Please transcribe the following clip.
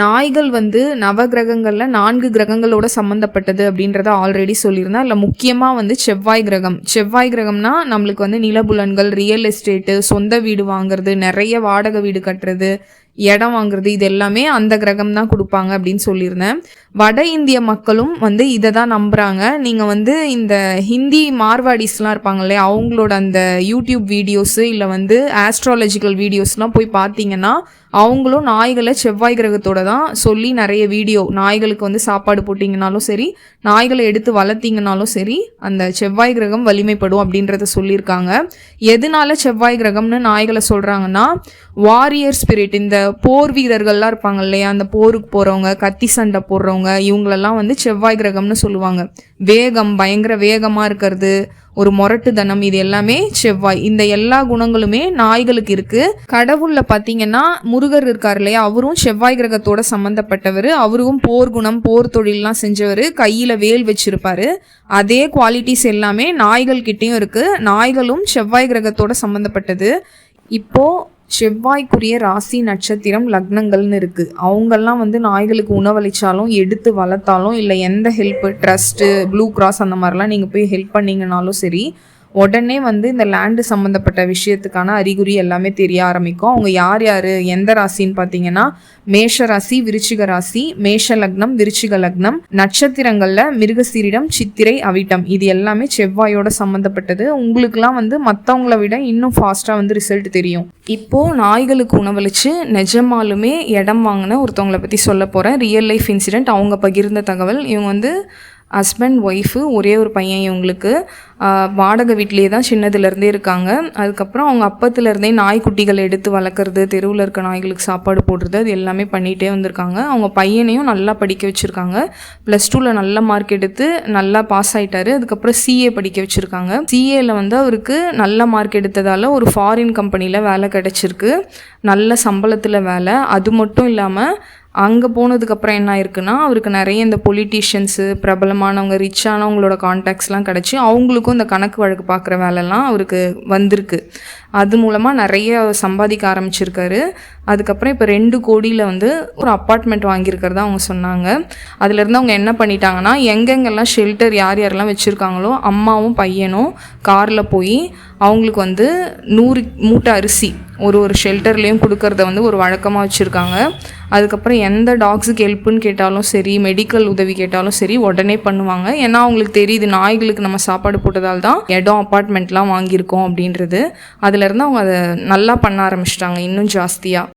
நாய்கள் வந்து நவகிரகங்கள்ல 4 கிரகங்களோட சம்மந்தப்பட்டது அப்படின்றத ஆல்ரெடி சொல்லியிருந்தேன். அதில் முக்கியமாக வந்து செவ்வாய் கிரகம். செவ்வாய் கிரகம்னா நம்மளுக்கு வந்து நிலபுலன்கள், ரியல் எஸ்டேட்டு, சொந்த வீடு வாங்குறது, நிறைய வாடகை வீடு கட்டுறது, இடம் வாங்குறது, இது எல்லாமே அந்த கிரகம் தான் கொடுப்பாங்க அப்படின்னு சொல்லியிருந்தேன். வட இந்திய மக்களும் வந்து இதை தான் நம்புகிறாங்க. நீங்கள் வந்து இந்த ஹிந்தி மார்வாடிஸ்லாம் இருப்பாங்க இல்லையா, அவங்களோட அந்த யூடியூப் வீடியோஸு இல்லை வந்து ஆஸ்ட்ராலஜிக்கல் வீடியோஸ்லாம் போய் பார்த்தீங்கன்னா அவங்களும் நாய்களை செவ்வாய் கிரகத்தோட தான் சொல்லி நிறைய வீடியோ, நாய்களுக்கு வந்து சாப்பாடு போட்டிங்கனாலும் சரி, நாய்களை எடுத்து வளர்த்திங்கனாலும் சரி, அந்த செவ்வாய் கிரகம் வலிமைப்படும் அப்படின்றத சொல்லியிருக்காங்க. எதனால செவ்வாய் கிரகம்னு நாய்களை சொல்கிறாங்கன்னா, வாரியர் ஸ்பிரிட், இந்த போர் வீரர்கள்லாம் இருப்பாங்க இல்லையா, அந்த போருக்கு போகிறவங்க, கத்தி சண்டை போடுறவங்க, இவங்களெல்லாம் வந்து செவ்வாய் கிரகம்னு சொல்லுவாங்க. வேகம், பயங்கர வேகமாக இருக்கிறது, ஒரு மொரட்டுத்தனம், இது எல்லாமே செவ்வாய். இந்த எல்லா குணங்களுமே நாய்களுக்கு இருக்குது. கடவுளில் பார்த்தீங்கன்னா முருகர் இருக்கார் இல்லையா, அவரும் செவ்வாய் கிரகத்தோட சம்மந்தப்பட்டவர். அவரும் போர் குணம், போர் தொழிலெலாம் செஞ்சவர், கையில் வேல் வச்சுருப்பார். அதே குவாலிட்டிஸ் எல்லாமே நாய்கள் கிட்டேயும் இருக்குது. நாய்களும் செவ்வாய் கிரகத்தோட சம்மந்தப்பட்டது. இப்போது செவ்வாய்க்குரிய ராசி, நட்சத்திரம், லக்னங்கள்னு இருக்குது. அவங்கெல்லாம் வந்து நாய்களுக்கு உணவளித்தாலும், எடுத்து வளர்த்தாலும், இல்லை எந்த ஹெல்ப்பு, ட்ரஸ்ட்டு, ப்ளூ கிராஸ் அந்த மாதிரிலாம் நீங்கள் போய் ஹெல்ப் பண்ணிங்கனாலும் சரி, உடனே வந்து இந்த லேண்டு சம்மந்தப்பட்ட விஷயத்துக்கான அறிகுறி எல்லாமே தெரிய ஆரம்பிக்கும். அவங்க யார் யார் எந்த ராசின்னு பார்த்தீங்கன்னா, மேஷ ராசி, விருச்சிக ராசி, மேஷ லக்னம், விருச்சிக லக்னம். நட்சத்திரங்களில் மிருகசீரிடம், சித்திரை, அவிட்டம், இது எல்லாமே செவ்வாயோட சம்மந்தப்பட்டது. உங்களுக்குலாம் வந்து மற்றவங்கள விட இன்னும் ஃபாஸ்ட்டாக வந்து ரிசல்ட் தெரியும். இப்போது நாய்களுக்கு உணவளித்து நிஜமாலுமே இடம் வாங்கின ஒருத்தவங்களை பற்றி சொல்ல போகிறேன். ரியல் லைஃப் இன்சிடெண்ட், அவங்க பகிர்ந்த தகவல். இவங்க வந்து ஹஸ்பண்ட், ஒய்ஃபு, ஒரே ஒரு பையன். இவங்களுக்கு வாடகை வீட்டிலே தான் சின்னதுலேருந்தே இருக்காங்க. அதுக்கப்புறம் அவங்க அப்பத்துலேருந்தே நாய்க்குட்டிகளை எடுத்து வளர்க்குறது, தெருவில் இருக்க நாய்களுக்கு சாப்பாடு போடுறது, அது எல்லாமே பண்ணிகிட்டே வந்திருக்காங்க. அவங்க பையனையும் நல்லா படிக்க வச்சுருக்காங்க. +2 நல்ல மார்க் எடுத்து நல்லா பாஸ் ஆகிட்டாரு. அதுக்கப்புறம் CA படிக்க வச்சுருக்காங்க. CAவில் வந்து அவருக்கு நல்ல மார்க் எடுத்ததால் ஒரு ஃபாரின் கம்பெனியில் வேலை கிடச்சிருக்கு. நல்ல சம்பளத்தில் வேலை. அது மட்டும் இல்லாமல் அங்கே போனதுக்கப்புறம் என்ன ஆயிருக்குன்னா, அவருக்கு நிறைய இந்த பொலிட்டீஷியன்ஸு, பிரபலமானவங்க, ரிச்சானவங்களோட கான்டாக்ட்ஸ்லாம் கிடச்சி அவங்களுக்கும் இந்த கணக்கு வழக்கு பார்க்குற வேலைலாம் அவருக்கு வந்திருக்கு. அது மூலமாக நிறைய சம்பாதிக்க ஆரம்பிச்சிருக்காரு. அதுக்கப்புறம் இப்போ 2 கோடியில் வந்து ஒரு அப்பார்ட்மெண்ட் வாங்கியிருக்கிறதா அவங்க சொன்னாங்க. அதுலேருந்து அவங்க என்ன பண்ணிட்டாங்கன்னா, எங்கெங்கெல்லாம் ஷெல்டர் யார் யாரெல்லாம் வச்சுருக்காங்களோ அம்மாவும் பையனும் காரில் போய் அவங்களுக்கு வந்து 100 மூட்டை அரிசி ஒரு ஷெல்டர்லேயும் கொடுக்கறத வந்து ஒரு வழக்கமாக வச்சுருக்காங்க. அதுக்கப்புறம் எந்த டாக்ஸுக்கு ஹெல்ப்புன்னு கேட்டாலும் சரி, மெடிக்கல் உதவி கேட்டாலும் சரி, உடனே பண்ணுவாங்க. ஏன்னா அவங்களுக்கு தெரியுது நாய்களுக்கு நம்ம சாப்பாடு போட்டதால் தான் இடம், அப்பார்ட்மெண்ட்லாம் வாங்கியிருக்கோம் அப்படின்றது. அதுலேருந்து அவங்க அதை நல்லா பண்ண ஆரம்பிச்சிட்டாங்க, இன்னும் ஜாஸ்தியாக.